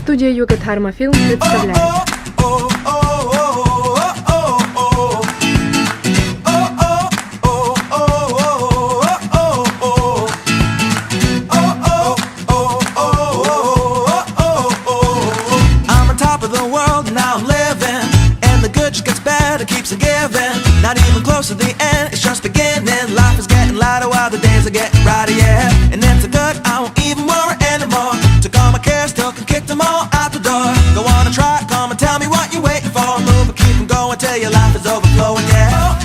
Студия Югатхарма Фильм представляет. Keeps a giving, not even close to the end. It's just beginning. Life is getting lighter while the days are getting brighter, yeah. And if it's good, I won't even worry anymore. Took all my cares, still can kick them all out the door. Go on and try, come and tell me what you're waiting for. Move and keep them going till your life is overflowing, yeah.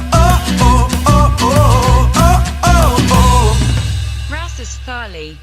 Rassus Thali.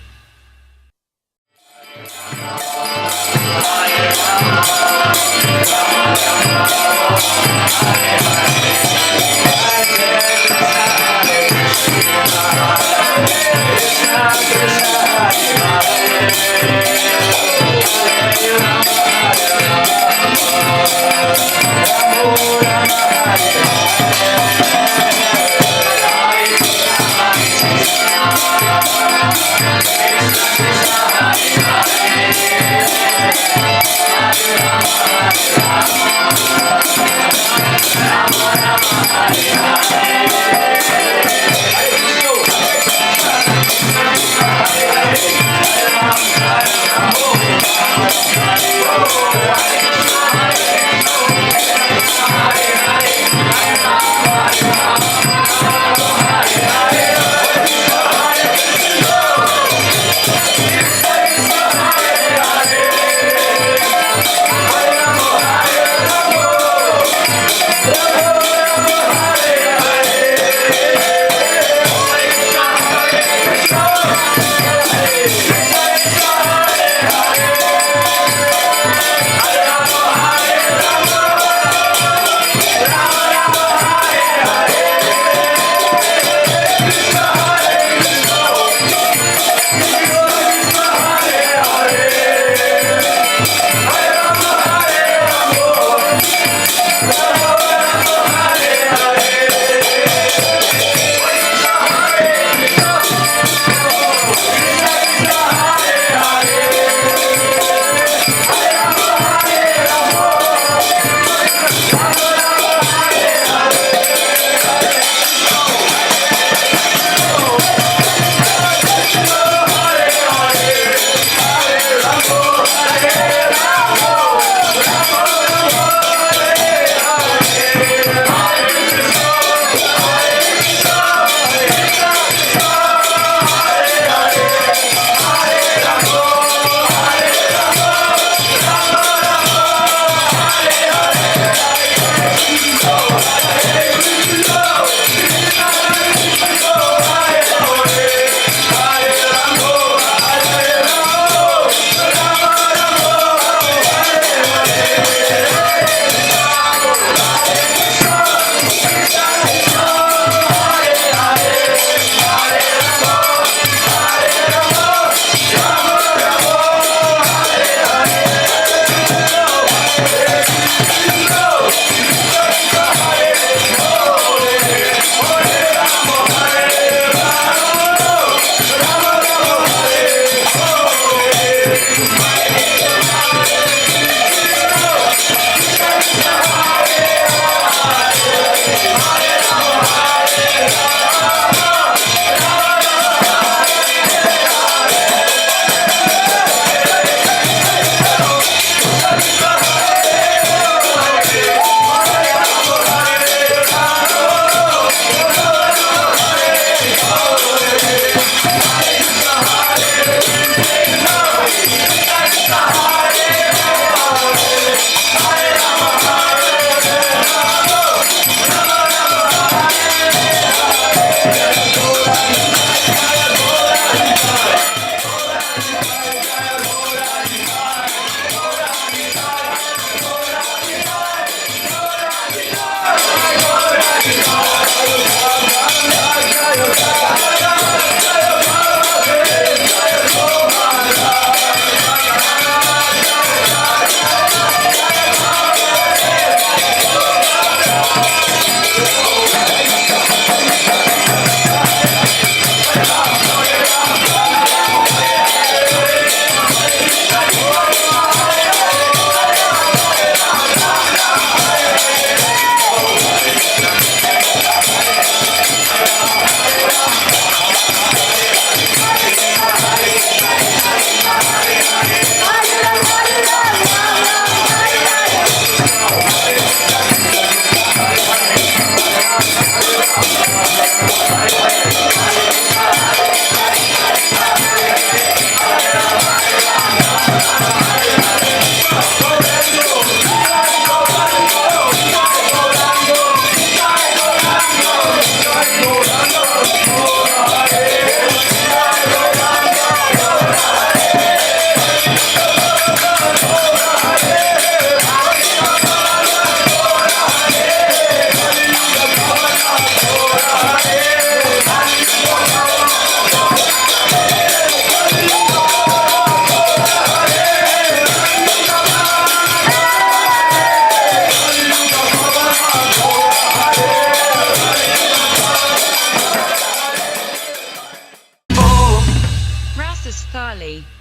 Rastus Thali.